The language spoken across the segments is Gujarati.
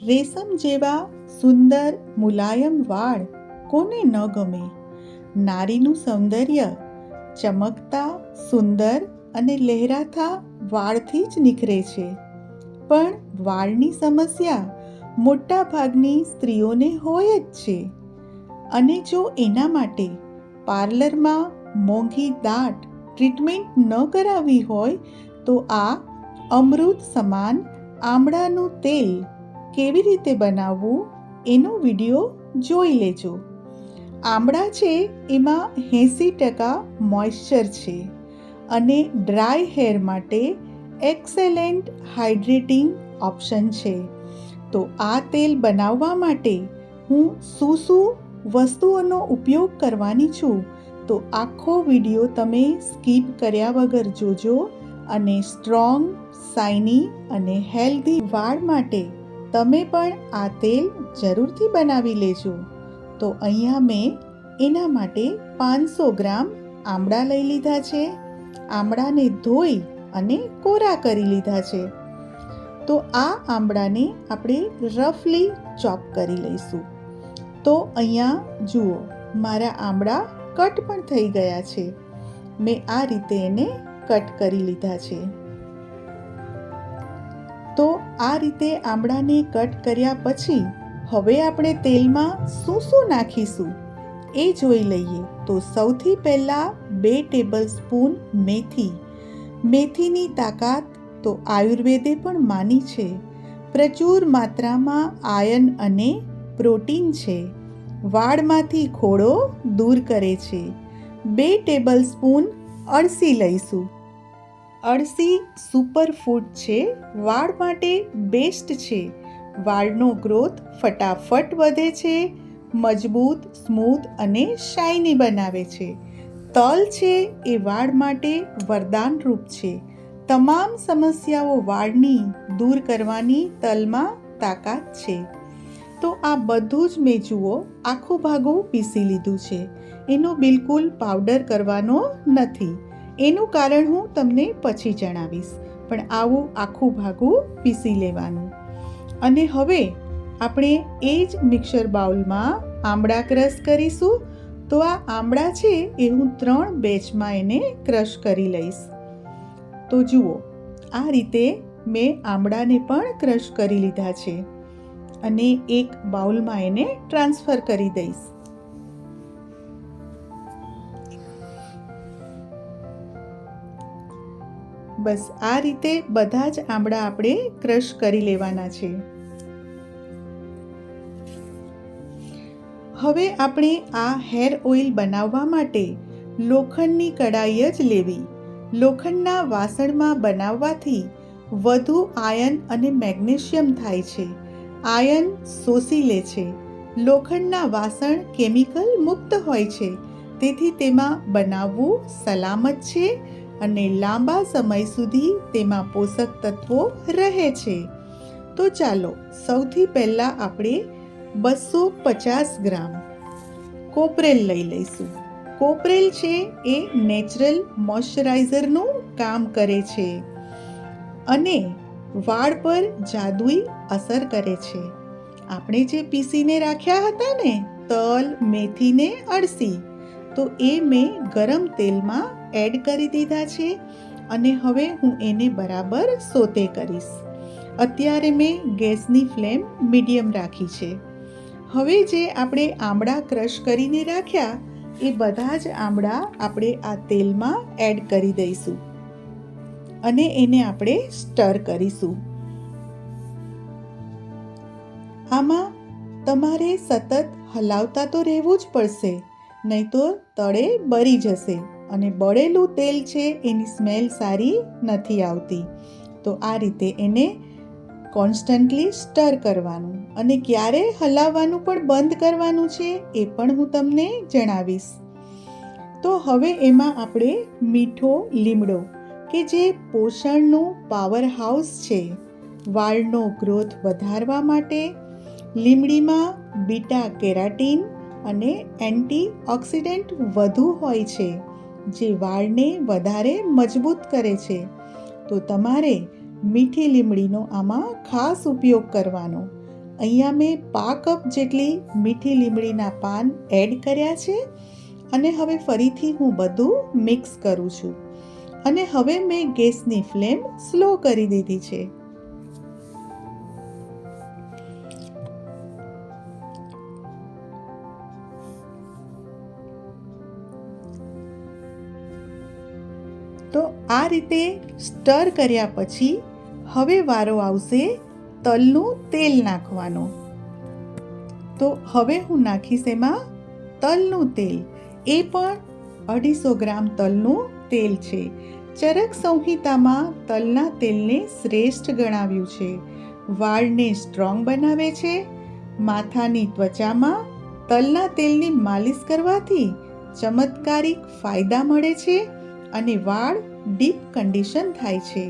રેશમ જેવા સુંદર મુલાયમ વાળ કોને ન ગમે? નારીનું સૌંદર્ય ચમકતા, સુંદર અને લહેરાતા વાળથી જ નિખરે છે. પણ વાળની સમસ્યા મોટા ભાગની સ્ત્રીઓને હોય જ છે. અને જો એના માટે પાર્લરમાં મોંઘી દાટ ટ્રીટમેન્ટ ન કરાવવી હોય તો આ અમૃત સમાન આમળાનું તેલ કેવી રીતે બનાવવું એનો વિડીયો જોઈ લેજો. આમળા છે એમાં 80% મોઇશ્ચર છે અને ડ્રાય હેર માટે એક્સેલેન્ટ હાઇડ્રેટિંગ ઓપ્શન છે. તો આ તેલ બનાવવા માટે હું શું વસ્તુઓનો ઉપયોગ કરવાની છું તો આખો વિડીયો તમે સ્કીપ કર્યા વગર જોજો અને સ્ટ્રોંગ, શાઇની અને હેલ્ધી વાળ માટે તમે પણ આ તેલ જરૂરથી બનાવી લેજો. તો અહીંયા મેં એના માટે 500 ગ્રામ આમળા લઈ લીધા છે. આમળાને ધોઈ અને કોરા કરી લીધા છે. તો આ આમળાને આપણે રફલી ચોપ કરી લઈશું. તો અહીંયા જુઓ, મારા આમળા કટ પણ થઈ ગયા છે. મેં આ રીતે એને કટ કરી લીધા છે. તો આ રીતે આમળાને કટ કર્યા પછી હવે આપણે તેલમાં શું નાખીશું એ જોઈ લઈએ. તો સૌથી પહેલાં 2 ટેબલસ્પૂન મેથી. મેથીની તાકાત તો આયુર્વેદે પણ માની છે. પ્રચુર માત્રામાં આયર્ન અને પ્રોટીન છે. વાળમાંથી ખોડો દૂર કરે છે. 2 ટેબલસ્પૂન અળસી લઈશું. અળસી સુપરફૂડ છે. વાળ માટે બેસ્ટ છે. વાળનો ગ્રોથ ફટાફટ વધે છે, મજબૂત, સ્મૂથ અને શાઇની બનાવે છે. તલ છે એ વાળ માટે વરદાનરૂપ છે. તમામ સમસ્યાઓ વાળની દૂર કરવાની તલમાં તાકાત છે. તો આ બધું જ મેં જુઓ આખું ભાગું પીસી લીધું છે. એનો બિલકુલ પાવડર કરવાનો નથી. એનું કારણ હું તમને પછી જણાવીશ. પણ આવું આખું ભાગું પીસી લેવાનું. અને હવે આપણે એ જ મિક્સર બાઉલમાં આમળા ક્રશ કરીશું. તો આ આમળા છે એ હું 3 બેચમાં એને ક્રશ કરી લઈશ. તો જુઓ, આ રીતે મેં આમળાને પણ ક્રશ કરી લીધા છે અને એક બાઉલમાં એને ટ્રાન્સફર કરી દઈશ. બસ આ રીતે બધા જ આમળા આપણે ક્રશ કરી લેવાના છે. હવે આપણે આ હેર ઓઇલ બનાવવા માટે લોખંડની કડાઈ જ લેવી. લોખંડના વાસણમાં બનાવવાથી વધુ આયર્ન અને મેગ્નેશિયમ થાય છે. આયર્ન શોષી લે છે. લોખંડના વાસણ કેમિકલ મુક્ત હોય છે, તેથી તેમાં બનાવવું સલામત છે અને લાંબા સમય સુધી તેમાં પોષક તત્વો રહે છે. તો ચાલો સૌથી પહેલાં આપણે 250 ગ્રામ કોપરેલ લઈ લઈશું. કોપરેલ છે એ નેચરલ મોઇશ્ચરાઇઝરનું કામ કરે છે અને વાળ પર જાદુઈ અસર કરે છે. આપણે જે પીસીને રાખ્યા હતા ને તલ, મેથી ને અળસી, તો એ મેં ગરમ તેલમાં એડ કરી દીધા છે અને હવે હું એને બરાબર સોતે કરીશ. અત્યારે મેં ગેસની ફ્લેમ મીડિયમ રાખી છે. હવે જે આપણે આમળા ક્રશ કરીને રાખ્યા એ બધા જ આમળા આપણે આ તેલમાં એડ કરી દઈશું અને એને આપણે સ્ટર કરીશું. આમાં તમારે સતત હલાવતા તો રહેવું જ પડશે, નહીં તો તળે બળી જશે અને બળેલું તેલ છે એની સ્મેલ સારી નથી આવતી. તો આ રીતે એને કોન્સ્ટન્ટલી સ્ટર કરવાનું અને ક્યારે હલાવવાનું પણ બંધ કરવાનું છે એ પણ હું તમને જણાવીશ. તો હવે એમાં આપણે મીઠો લીમડો કે જે પોષણનું પાવર હાઉસ છે. વાળનો ગ્રોથ વધારવા માટે લીમડીમાં બીટા કેરાટીન અને એન્ટીઓક્સિડન્ટ વધુ હોય છે, જે વાળને વધારે મજબૂત કરે છે. તો તમારે મીઠી લીમડીનો આમાં ખાસ ઉપયોગ કરવાનો. અહીંયા મેં 5 કપ જેટલી મીઠી લીમડીના પાન એડ કર્યા છે અને હવે ફરીથી હું બધું મિક્સ કરું છું. અને હવે મેં ગેસની ફ્લેમ સ્લો કરી દીધી છે. તો આ રીતે સ્ટર કર્યા પછી હવે વારો આવશે તલનું તેલ નાખવાનો. તો હવે હું નાખીશ એમાં તલનું તેલ. એ પણ 250 ગ્રામ તલનું તેલ છે. ચરક સંહિતામાં તલના તેલને શ્રેષ્ઠ ગણાવ્યું છે. વાળને સ્ટ્રોંગ બનાવે છે. માથાની ત્વચામાં તલના તેલની માલિશ કરવાથી ચમત્કારિક ફાયદા મળે છે અને વાળ ડીપ કન્ડિશન થાય છે.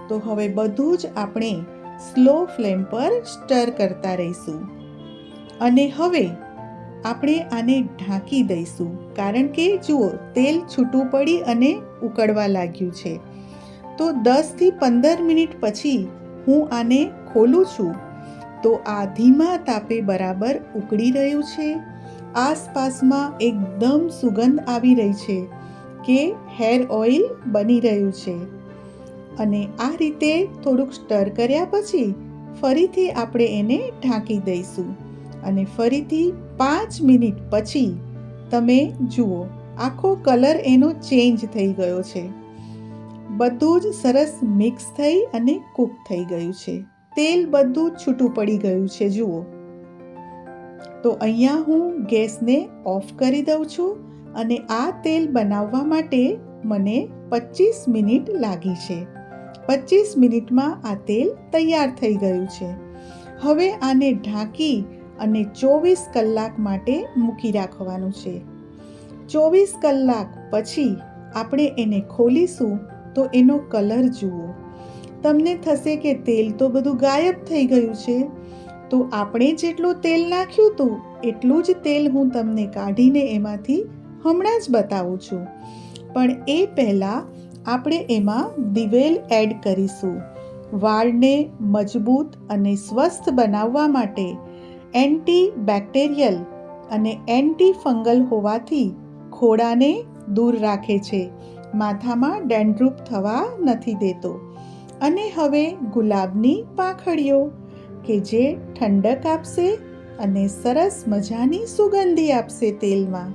તો હવે બધું જ આપણે સ્લો ફ્લેમ પર સ્ટર કરતા રહીશું. અને હવે આપણે આને ઢાંકી દઈશું, કારણ કે જુઓ તેલ છૂટું પડી અને ઉકળવા લાગ્યું છે. તો 10 થી 15 મિનિટ પછી હું આને ખોલું છું તો આ ધીમા તાપે બરાબર ઉકળી રહ્યું છે. આસપાસમાં એકદમ સુગંધ આવી રહી છે કે હેર ઓઇલ બની રહ્યું છે. અને આ રીતે થોડુંક સ્ટર કર્યા પછી ફરીથી આપણે એને ઢાંકી દઈશું. અને ફરીથી 5 મિનિટ પછી તમે જુઓ આખો કલર એનો ચેન્જ થઈ ગયો છે. બધું જ સરસ મિક્સ થઈ અને કૂક થઈ ગયું છે. તેલ બધું છૂટું પડી ગયું છે જુઓ. તો અહીંયા હું ગેસને ઓફ કરી દઉં છું અને આ તેલ બનાવવા માટે મને 25 મિનિટ લાગી છે. 25 મિનિટમાં આ તેલ તૈયાર થઈ ગયું છે. હવે આને ઢાંકી અને 24 કલાક માટે મૂકી રાખવાનું છે. 24 કલાક પછી આપણે એને ખોલીશું તો એનો કલર જુઓ. તમને થશે કે તેલ તો બધું ગાયબ થઈ ગયું છે. તો આપણે જેટલું તેલ નાખ્યું હતું એટલું જ તેલ હું તમને કાઢીને એમાંથી હમણાં જ બતાવું છું. પણ એ પહેલાં આપણે એમાં દિવેલ એડ કરીશું. વાળને મજબૂત અને સ્વસ્થ બનાવવા માટે એન્ટી બેક્ટેરિયલ અને એન્ટી ફંગલ હોવાથી ખોડાને દૂર રાખે છે. માથામાં ડેન્ડ્રુફ થવા નથી દેતો. અને હવે ગુલાબની પાંખડીઓ કે જે ઠંડક આપશે અને સરસ મજાની સુગંધી આપશે તેલમાં.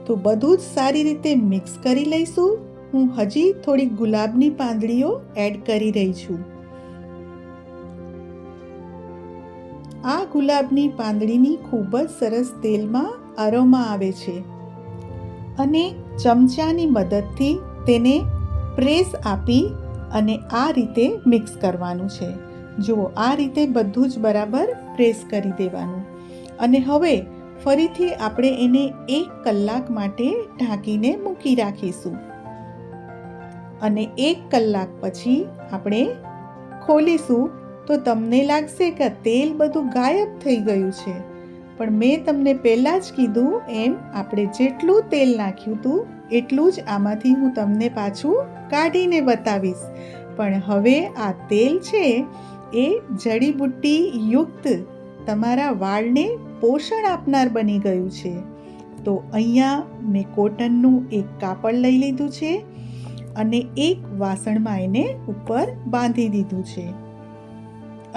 તો બધું જ સારી રીતે મિક્સ કરી લઈશું. હું હજી થોડી ગુલાબની પાંદડીઓ એડ કરી રહી છું. આ ગુલાબની પાંદડીની ખૂબ જ સરસ તેલમાં અરોમા આવે છે અને ચમચાની મદદથી તેને પ્રેસ આપી અને આ રીતે મિક્સ કરવાનું છે. જુઓ આ રીતે બધું જ બરાબર પ્રેસ કરી દેવાનું. અને હવે ફરીથી આપણે એને 1 કલાક માટે ઢાંકીને મૂકી રાખીશું. અને 1 કલાક પછી આપણે ખોલીશું તો તમને લાગશે કે તેલ બધું ગાયબ થઈ ગયું છે. પણ મેં તમને પહેલાં જ કીધું એમ આપણે જેટલું તેલ નાખ્યું હતું એટલું જ આમાંથી હું તમને પાછું કાઢીને બતાવીશ. પણ હવે આ તેલ છે એ જડીબુટ્ટી યુક્ત તમારા વાળને પોષણ આપનાર બની ગયું છે. તો અહીંયા મેં કોટનનું એક કાપડ લઈ લીધું છે અને એક વાસણમાં એને ઉપર બાંધી દીધું છે.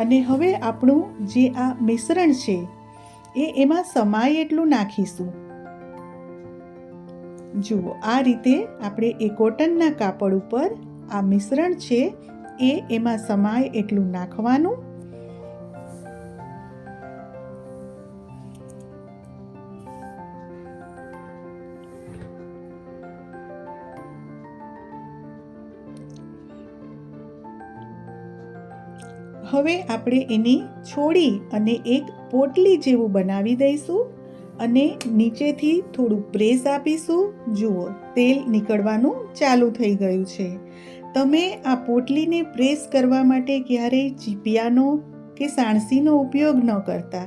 અને હવે આપણું જે આ મિશ્રણ છે એ એમાં સમાય એટલું નાખીશું. જુઓ આ રીતે આપણે એ કોટનના કાપડ ઉપર આ મિશ્રણ છે એ એમાં સમાય એટલું નાખવાનું. હવે આપણે એને છોડી અને એક પોટલી જેવું બનાવી દઈશું અને નીચેથી થોડું પ્રેસ આપીશું. જુઓ તેલ નીકળવાનું ચાલુ થઈ ગયું છે. તમે આ પોટલીને પ્રેસ કરવા માટે ક્યારેય ચીપિયાનો કે સાણસીનો ઉપયોગ ન કરતા,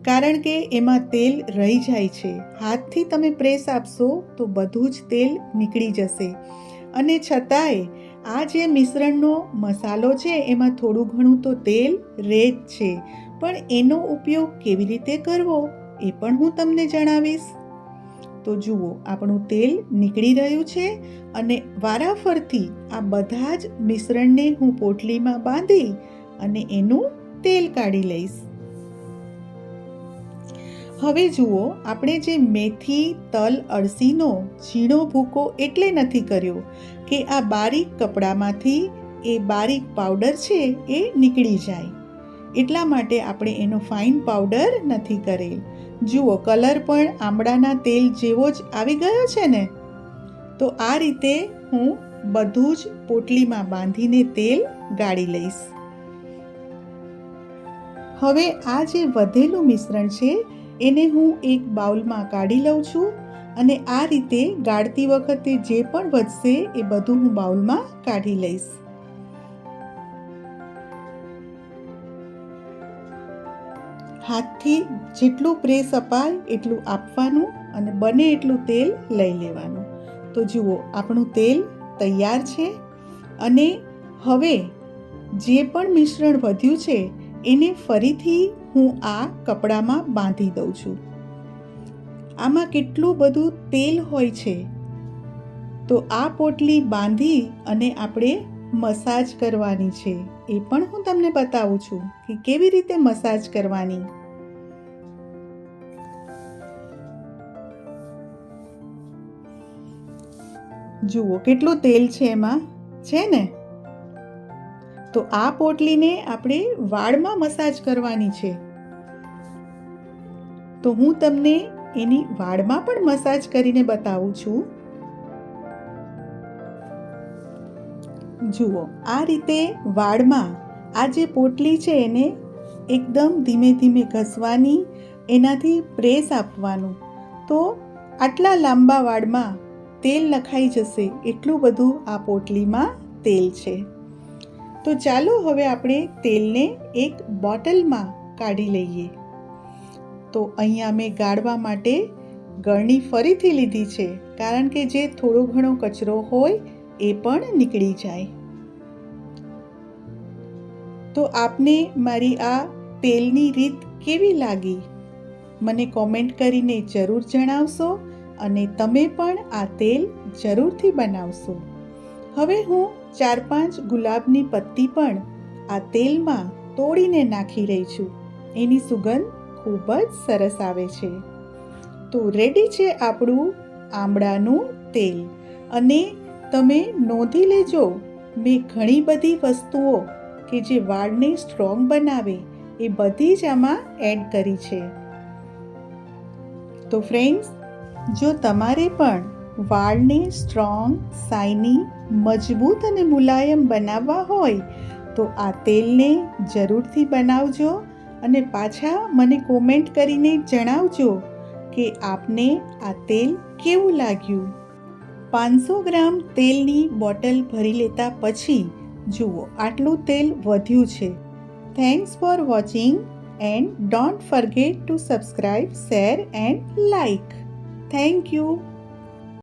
કારણ કે એમાં તેલ રહી જાય છે. હાથથી તમે પ્રેસ આપશો તો બધું જ તેલ નીકળી જશે. અને છતાંય આ જે મિશ્રણનો મસાલો છે એમાં થોડું ઘણું તો તેલ રહે જ છે, પણ એનો ઉપયોગ કેવી રીતે કરવો એ પણ હું તમને જણાવીશ. તો જુઓ, આપણું તેલ નીકળી રહ્યું છે અને વારાફરતી આ બધા જ મિશ્રણને હું પોટલીમાં બાંધી અને એનું તેલ કાઢી લઈશ. હવે જુઓ, આપણે જે મેથી, તલ, અળસીનો ઝીણો ભૂકો એટલે નથી કર્યો કે આ બારીક કપડામાંથી એ બારીક પાવડર છે એ નીકળી જાય, એટલા માટે આપણે એનો ફાઇન પાવડર નથી કરેલ. જુઓ, કલર પણ આમળાના તેલ જેવો જ આવી ગયો છે ને. તો આ રીતે હું બધું જ પોટલીમાં બાંધીને તેલ ગાળી લઈશ. હવે આ જે વધેલું મિશ્રણ છે એને હું એક બાઉલમાં કાઢી લઉં છું અને આ રીતે ગાળતી વખતે જે પણ વધશે એ બધું હું બાઉલમાં કાઢી લઈશ. હાથથી જેટલું પ્રેસ અપાય એટલું આપવાનું અને બને એટલું તેલ લઈ લેવાનું. તો જુઓ, આપણું તેલ તૈયાર છે અને હવે જે પણ મિશ્રણ વધ્યું છે એને ફરીથી હું આ કપડામાં બાંધી દઉં છું. આમાં કેટલું બધું તેલ હોય છે, તો આ પોટલી બાંધી અને આપણે મસાજ કરવાની છે. એ પણ હું તમને બતાવું છું કે કેવી રીતે મસાજ કરવાની. જુઓ, કેટલું તેલ છે એમાં, છે ને. તો આ પોટલીને આપણે વાળમાં મસાજ કરવાની છે. તો હું તમને એની વાળમાં પણ મસાજ કરીને બતાવું છું. જુઓ, આ રીતે વાળમાં આ જે પોટલી છે એને એકદમ ધીમે ધીમે ઘસવાની, એનાથી પ્રેસ આપવાનું. તો આટલા લાંબા વાળમાં તેલ નખાઈ જશે, એટલું બધું આ પોટલીમાં તેલ છે. તો ચાલો હવે આપણે તેલને એક બોટલમાં કાઢી લઈએ. તો અહીંયા મેં ગાળવા માટે ગળણી ફરીથી લીધી છે, કારણ કે જે થોડો ઘણો કચરો હોય એ પણ નીકળી જાય. તો આપને મારી આ તેલની રીત કેવી લાગી મને કોમેન્ટ કરીને જરૂર જણાવશો અને તમે પણ આ તેલ જરૂરથી બનાવશો. હવે હું 4-5 ગુલાબની પત્તી પણ આ તેલમાં તોડીને નાખી રહી છું. એની સુગંધ ખૂબ જ સરસ આવે છે. તો રેડી છે આપણું આમળાનું તેલ. અને તમે નોંધી લેજો, મેં ઘણી બધી વસ્તુઓ કે જે વાળને સ્ટ્રોંગ બનાવે એ બધી જ આમાં એડ કરી છે. તો ફ્રેન્ડ્સ, જો તમારે પણ વાળને સ્ટ્રોંગ, શાઇની, મજબૂત અને મુલાયમ બનાવવા હોય તો આ તેલને જરૂરથી બનાવજો અને પાછા મને કોમેન્ટ કરીને જણાવજો કે આપને આ તેલ કેવું લાગ્યું. 500 ગ્રામ તેલની બોટલ ભરી લેતા પછી જુઓ, આટલું તેલ વધ્યું છે. Thanks for watching and don't forget to subscribe, share and like. Thank you.